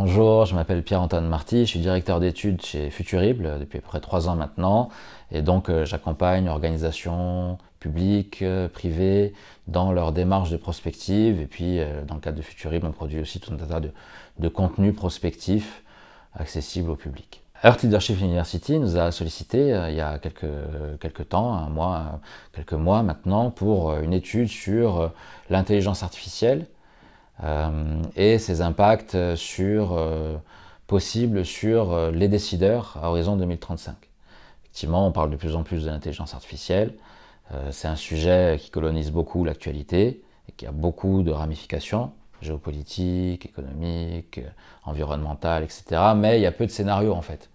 Bonjour, je m'appelle Pierre-Antoine Marty, je suis directeur d'études chez Futurible depuis à peu près 3 ans maintenant et donc j'accompagne organisations publiques, privées dans leur démarche de prospective et puis dans le cadre de Futurible on produit aussi tout un tas de contenus prospectifs accessibles au public. Earth Leadership University nous a sollicité il y a quelques temps, quelques mois maintenant, pour une étude sur l'intelligence artificielle et ses impacts possibles sur les décideurs à horizon 2035. Effectivement, on parle de plus en plus de l'intelligence artificielle. C'est un sujet qui colonise beaucoup l'actualité et qui a beaucoup de ramifications géopolitiques, économiques, environnementales, etc. Mais il y a peu de scénarios en fait.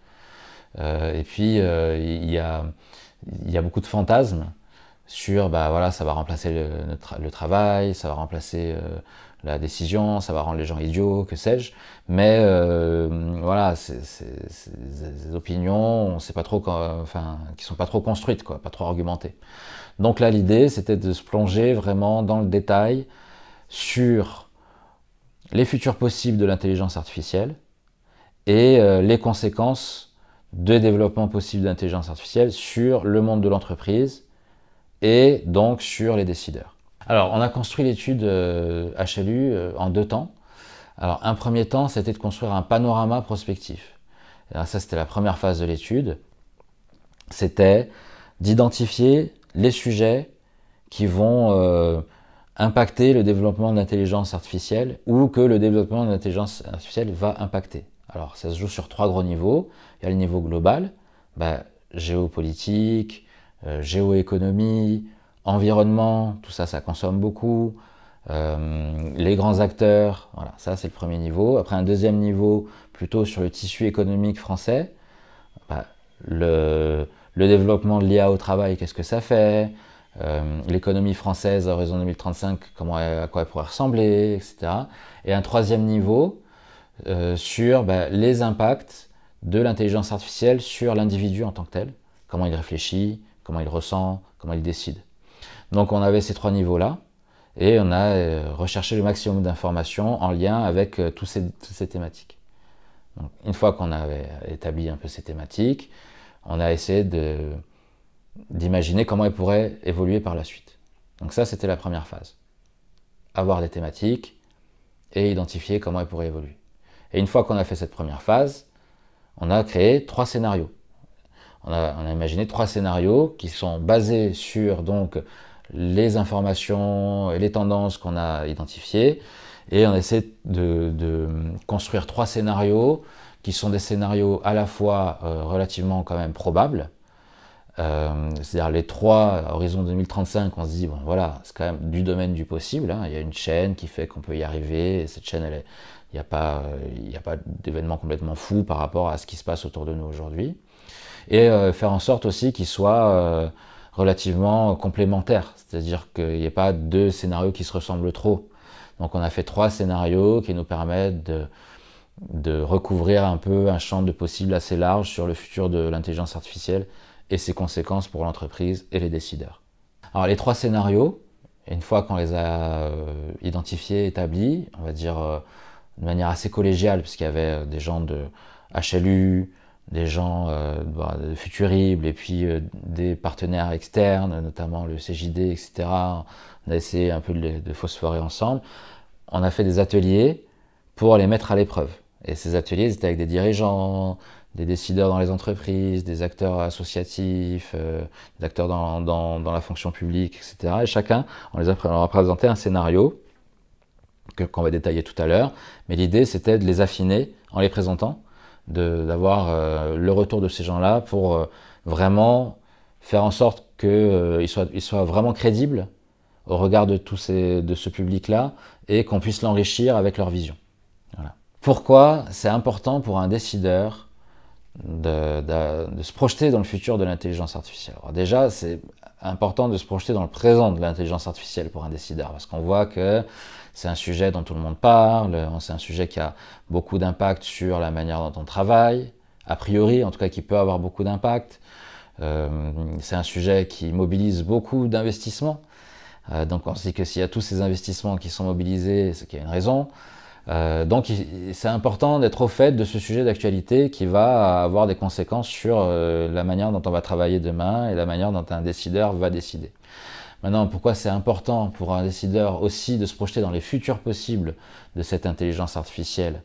Et puis il y a beaucoup de fantasmes sur voilà, ça va remplacer le travail, ça va remplacer la décision, ça va rendre les gens idiots, que sais-je. Mais voilà, ces opinions, on sait pas trop, qui sont pas trop construites, quoi, pas trop argumentées. Donc là, l'idée, c'était de se plonger vraiment dans le détail sur les futurs possibles de l'intelligence artificielle et les conséquences de développement possible de l'intelligence artificielle sur le monde de l'entreprise et donc sur les décideurs. Alors, on a construit l'étude HLU en 2 temps. Alors, un premier temps, c'était de construire un panorama prospectif. Alors, ça, c'était la première phase de l'étude. C'était d'identifier les sujets qui vont impacter le développement de l'intelligence artificielle ou que le développement de l'intelligence artificielle va impacter. Alors, ça se joue sur 3 gros niveaux. Il y a le niveau global, géopolitique, géoéconomie, environnement, tout ça, ça consomme beaucoup. Les grands acteurs, voilà, ça c'est le premier niveau. Après un deuxième niveau, plutôt sur le tissu économique français, le développement de l'IA au travail, qu'est-ce que ça fait, l'économie française à horizon 2035, à quoi elle pourrait ressembler, etc. Et un troisième niveau sur les impacts de l'intelligence artificielle sur l'individu en tant que tel, comment il réfléchit, comment il ressent, comment il décide. Donc on avait ces 3 niveaux-là, et on a recherché le maximum d'informations en lien avec toutes ces thématiques. Donc, une fois qu'on avait établi un peu ces thématiques, on a essayé d'imaginer comment elles pourraient évoluer par la suite. Donc ça, c'était la première phase. Avoir des thématiques et identifier comment elles pourraient évoluer. Et une fois qu'on a fait cette première phase, on a créé 3 scénarios. On a imaginé 3 scénarios qui sont basés sur donc les informations et les tendances qu'on a identifiées, et on essaie de construire 3 scénarios qui sont des scénarios à la fois relativement quand même probables, c'est-à-dire les 3 à horizon 2035, on se dit bon voilà, c'est quand même du domaine du possible, hein. Il y a une chaîne qui fait qu'on peut y arriver, et cette chaîne, il n'y a pas d'événement complètement fou par rapport à ce qui se passe autour de nous aujourd'hui, et faire en sorte aussi qu'il soit relativement complémentaires, c'est-à-dire qu'il n'y ait pas 2 scénarios qui se ressemblent trop. Donc on a fait 3 scénarios qui nous permettent de recouvrir un peu un champ de possibles assez large sur le futur de l'intelligence artificielle et ses conséquences pour l'entreprise et les décideurs. Alors les 3 scénarios, une fois qu'on les a identifiés, établis, on va dire de manière assez collégiale, puisqu'il y avait des gens de HLU, des gens de Futurible et puis des partenaires externes, notamment le CJD, etc. On a essayé un peu de phosphorer ensemble. On a fait des ateliers pour les mettre à l'épreuve. Et ces ateliers, étaient avec des dirigeants, des décideurs dans les entreprises, des acteurs associatifs, des acteurs dans la fonction publique, etc. Et chacun, on leur a présenté un scénario qu'on va détailler tout à l'heure. Mais l'idée, c'était de les affiner en les présentant, d'avoir le retour de ces gens-là pour vraiment faire en sorte qu'ils soient vraiment crédibles au regard de ce public-là et qu'on puisse l'enrichir avec leur vision. Voilà. Pourquoi c'est important pour un décideur de se projeter dans le futur de l'intelligence artificielle? Alors déjà, c'est important de se projeter dans le présent de l'intelligence artificielle pour un décideur, parce qu'on voit que c'est un sujet dont tout le monde parle, c'est un sujet qui a beaucoup d'impact sur la manière dont on travaille, a priori, en tout cas qui peut avoir beaucoup d'impact. C'est un sujet qui mobilise beaucoup d'investissements. Donc on se dit que s'il y a tous ces investissements qui sont mobilisés, c'est qu'il y a une raison. Donc c'est important d'être au fait de ce sujet d'actualité qui va avoir des conséquences sur la manière dont on va travailler demain et la manière dont un décideur va décider. Maintenant, pourquoi c'est important pour un décideur aussi de se projeter dans les futurs possibles de cette intelligence artificielle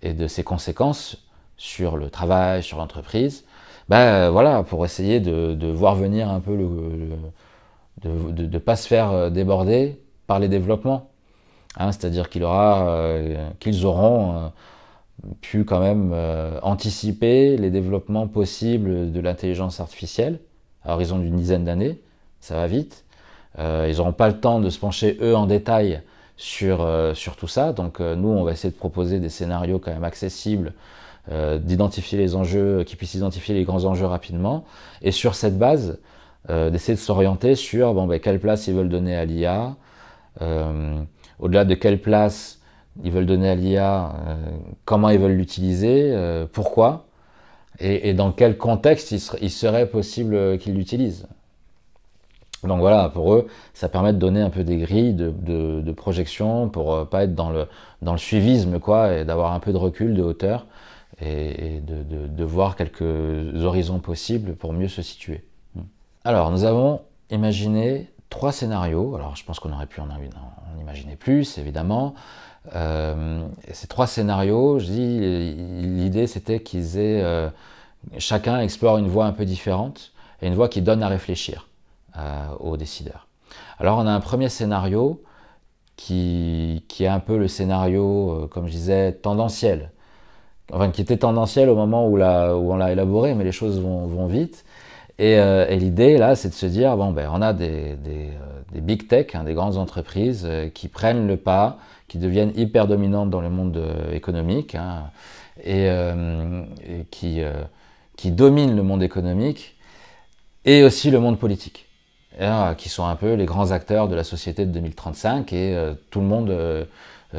et de ses conséquences sur le travail, sur l'entreprise, voilà, pour essayer de voir venir un peu de ne pas se faire déborder par les développements. Hein, c'est-à-dire qu'ils auront pu quand même anticiper les développements possibles de l'intelligence artificielle à horizon d'une dizaine d'années, ça va vite. Ils n'auront pas le temps de se pencher eux en détail sur tout ça, donc nous on va essayer de proposer des scénarios quand même accessibles, d'identifier les enjeux, qui puissent identifier les grands enjeux rapidement, et sur cette base, d'essayer de s'orienter sur quelle place ils veulent donner à l'IA, au-delà de quelle place ils veulent donner à l'IA, comment ils veulent l'utiliser, pourquoi, et dans quel contexte il serait possible qu'ils l'utilisent. Donc voilà, pour eux, ça permet de donner un peu des grilles de projection pour pas être dans le suivisme, quoi, et d'avoir un peu de recul, de hauteur, et de voir quelques horizons possibles pour mieux se situer. Alors, nous avons imaginé 3 scénarios. Alors, je pense qu'on aurait pu en imaginer plus, évidemment. Ces 3 scénarios, je dis, l'idée c'était qu'ils aient chacun explore une voie un peu différente et une voie qui donne à réfléchir aux décideurs. Alors, on a un premier scénario qui est un peu le scénario, comme je disais, tendanciel. Enfin, qui était tendanciel au moment où on l'a élaboré, mais les choses vont vite. Et l'idée, là, c'est de se dire, on a des big tech, des grandes entreprises qui prennent le pas, qui deviennent hyper dominantes dans le monde économique, et qui dominent le monde économique et aussi le monde politique, qui sont un peu les grands acteurs de la société de 2035, et tout le monde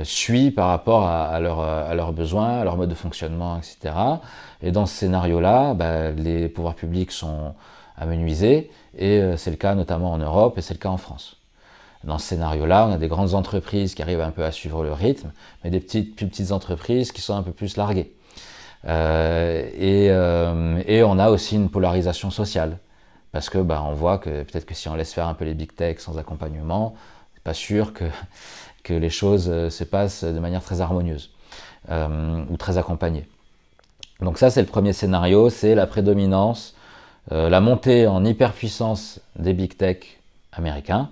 suit par rapport à leurs besoins, à leur mode de fonctionnement, etc. Et dans ce scénario-là, les pouvoirs publics sont amenuisés, et c'est le cas notamment en Europe, et c'est le cas en France. Dans ce scénario-là, on a des grandes entreprises qui arrivent un peu à suivre le rythme, mais des plus petites entreprises qui sont un peu plus larguées. Et on a aussi une polarisation sociale, parce que on voit que peut-être que si on laisse faire un peu les big tech sans accompagnement, c'est pas sûr que les choses se passent de manière très harmonieuse ou très accompagnée. Donc ça, c'est le premier scénario, c'est la prédominance, la montée en hyperpuissance des big tech américains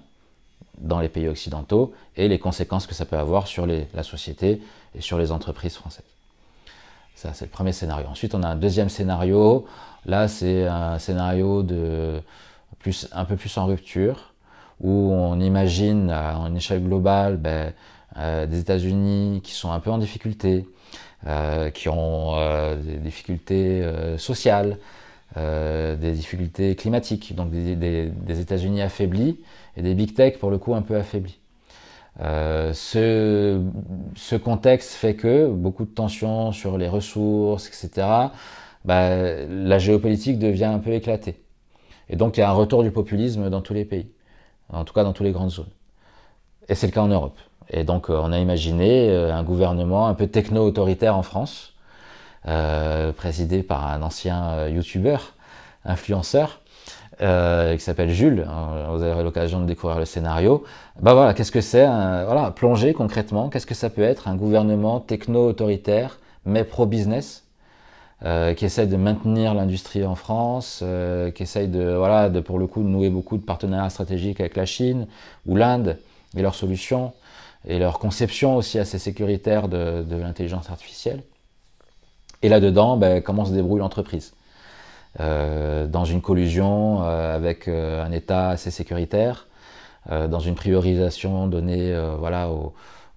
dans les pays occidentaux et les conséquences que ça peut avoir sur la société et sur les entreprises françaises. Ça, c'est le premier scénario. Ensuite, on a un deuxième scénario. Là, c'est un scénario un peu plus en rupture, où on imagine à une échelle globale des États-Unis qui sont un peu en difficulté, qui ont des difficultés sociales, des difficultés climatiques, donc des États-Unis affaiblis et des big tech pour le coup un peu affaiblis. Ce contexte fait que beaucoup de tensions sur les ressources, etc., la géopolitique devient un peu éclatée. Et donc il y a un retour du populisme dans tous les pays, en tout cas dans toutes les grandes zones. Et c'est le cas en Europe. Et donc on a imaginé un gouvernement un peu techno-autoritaire en France, présidé par un ancien youtubeur, influenceur, qui s'appelle Jules. Vous avez l'occasion de découvrir le scénario. Voilà, qu'est-ce que c'est, plonger concrètement, qu'est-ce que ça peut être un gouvernement techno-autoritaire, mais pro-business, qui essaie de maintenir l'industrie en France, qui essaye pour le coup de nouer beaucoup de partenariats stratégiques avec la Chine ou l'Inde et leurs solutions et leur conception aussi assez sécuritaire de l'intelligence artificielle. Et là-dedans, comment se débrouille l'entreprise dans une collusion avec un État assez sécuritaire, dans une priorisation donnée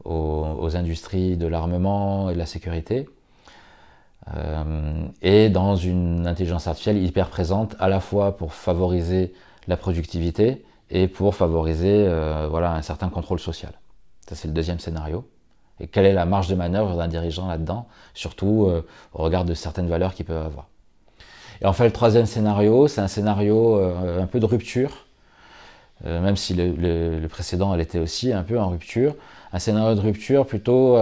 aux industries de l'armement et de la sécurité, et dans une intelligence artificielle hyper présente à la fois pour favoriser la productivité et pour favoriser un certain contrôle social. Ça, c'est le deuxième scénario. Et quelle est la marge de manœuvre d'un dirigeant là-dedans, surtout au regard de certaines valeurs qu'ils peuvent avoir. Et enfin, le troisième scénario, c'est un scénario un peu de rupture, même si le précédent elle était aussi un peu en rupture, un scénario de rupture plutôt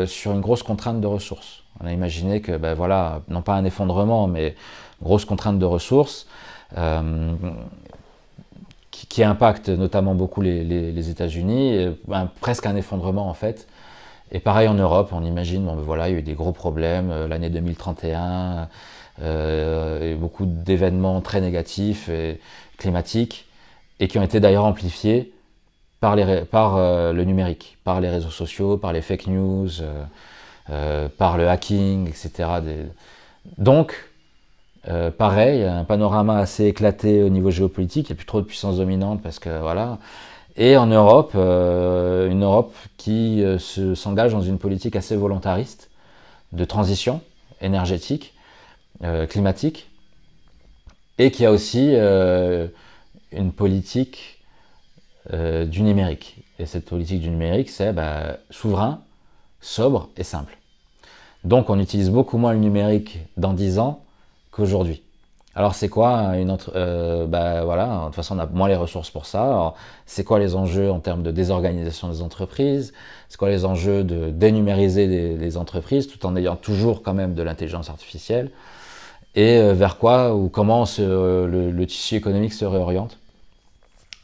sur une grosse contrainte de ressources. On a imaginé que, ben voilà, non pas un effondrement, mais grosse contrainte de ressources qui impacte notamment beaucoup les États-Unis, presque un effondrement en fait. Et pareil en Europe, on imagine, bon, ben voilà, il y a eu des gros problèmes, l'année 2031, et beaucoup d'événements très négatifs et climatiques, et qui ont été d'ailleurs amplifiés par le numérique, par les réseaux sociaux, par les fake news, par le hacking, etc. Donc, pareil, un panorama assez éclaté au niveau géopolitique, il n'y a plus trop de puissance dominante parce que voilà. Et en Europe, une Europe qui s'engage dans une politique assez volontariste de transition énergétique, climatique, et qui a aussi une politique du numérique. Et cette politique du numérique, c'est souverain, sobre et simple. Donc on utilise beaucoup moins le numérique dans 10 ans qu'aujourd'hui. Alors c'est quoi une autre voilà, de toute façon on a moins les ressources pour ça. Alors c'est quoi les enjeux en termes de désorganisation des entreprises? C'est quoi les enjeux de dénumériser les entreprises tout en ayant toujours quand même de l'intelligence artificielle? Et vers quoi ou comment le tissu économique se réoriente?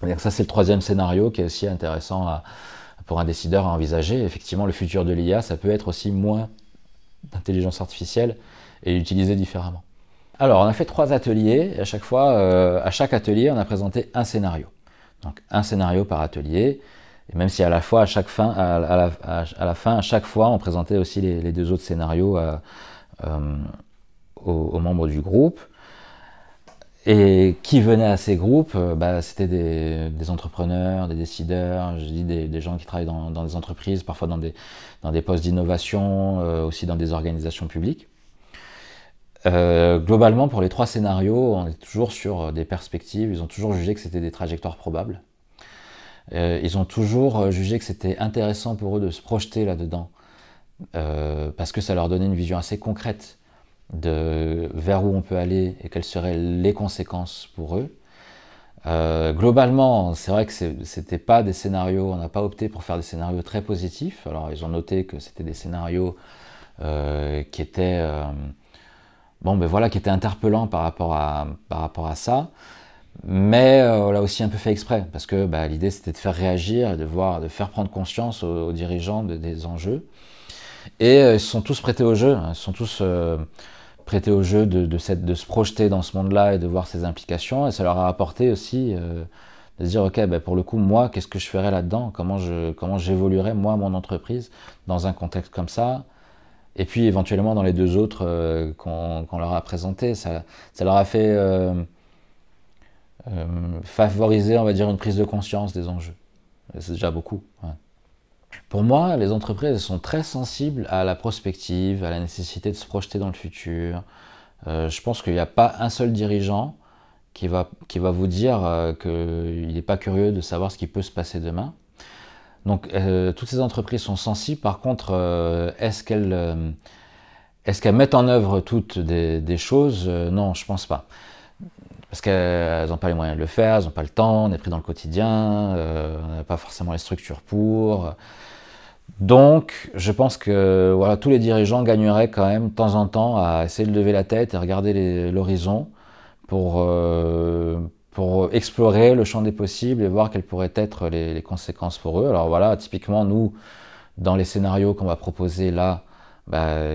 Donc ça c'est le troisième scénario qui est aussi intéressant pour un décideur à envisager. Effectivement le futur de l'IA ça peut être aussi moins d'intelligence artificielle et utilisé différemment. Alors, on a fait 3 ateliers, et à chaque fois, à chaque atelier, on a présenté un scénario. Donc, un scénario par atelier, et même si à la fin, à chaque fois, on présentait aussi les 2 autres scénarios aux membres du groupe. Et qui venaient à ces groupes, c'était des entrepreneurs, des décideurs, je dis des gens qui travaillent dans des entreprises, parfois dans des postes d'innovation, aussi dans des organisations publiques. Globalement, pour les 3 scénarios, on est toujours sur des perspectives. Ils ont toujours jugé que c'était des trajectoires probables. Ils ont toujours jugé que c'était intéressant pour eux de se projeter là-dedans, parce que ça leur donnait une vision assez concrète de vers où on peut aller et quelles seraient les conséquences pour eux. Globalement, c'est vrai que c'était pas des scénarios, on n'a pas opté pour faire des scénarios très positifs. Alors, ils ont noté que c'était des scénarios qui étaient qui était interpellant par rapport à ça, mais on l'a aussi un peu fait exprès, parce que l'idée c'était de faire réagir et de faire prendre conscience aux dirigeants des enjeux. Et ils se sont tous prêtés au jeu, ils se sont tous prêtés au jeu de se projeter dans ce monde-là et de voir ses implications, et ça leur a apporté aussi de se dire, ok, pour le coup, moi, qu'est-ce que je ferais là-dedans, comment j'évoluerais, moi, mon entreprise, dans un contexte comme ça. Et puis éventuellement dans les 2 autres qu'on leur a présentés, ça leur a fait favoriser, on va dire, une prise de conscience des enjeux. C'est déjà beaucoup. Ouais. Pour moi, les entreprises sont très sensibles à la prospective, à la nécessité de se projeter dans le futur. Je pense qu'il n'y a pas un seul dirigeant qui va vous dire qu'il n'est pas curieux de savoir ce qui peut se passer demain. Donc, toutes ces entreprises sont sensibles. Par contre, est-ce qu'elles mettent en œuvre toutes des choses? Non, je pense pas. Parce qu'elles n'ont pas les moyens de le faire, elles n'ont pas le temps, on est pris dans le quotidien, on n'a pas forcément les structures pour. Donc, je pense que voilà, tous les dirigeants gagneraient quand même de temps en temps à essayer de lever la tête et regarder l'horizon pour explorer le champ des possibles et voir quelles pourraient être les conséquences pour eux. Alors voilà, typiquement, nous, dans les scénarios qu'on va proposer là,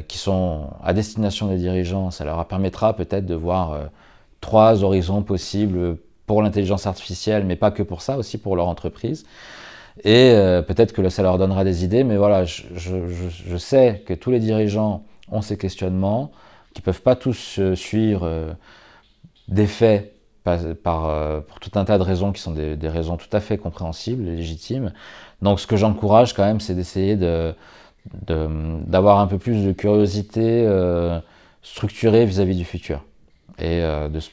qui sont à destination des dirigeants, ça leur permettra peut-être de voir 3 horizons possibles pour l'intelligence artificielle, mais pas que pour ça, aussi pour leur entreprise. Et peut-être que ça leur donnera des idées, mais voilà, je sais que tous les dirigeants ont ces questionnements, qui ne peuvent pas tous suivre des faits pour tout un tas de raisons qui sont des raisons tout à fait compréhensibles et légitimes. Donc ce que j'encourage quand même, c'est d'essayer d'avoir un peu plus de curiosité structurée vis-à-vis du futur. Et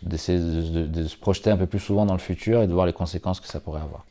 d'essayer de se projeter un peu plus souvent dans le futur et de voir les conséquences que ça pourrait avoir.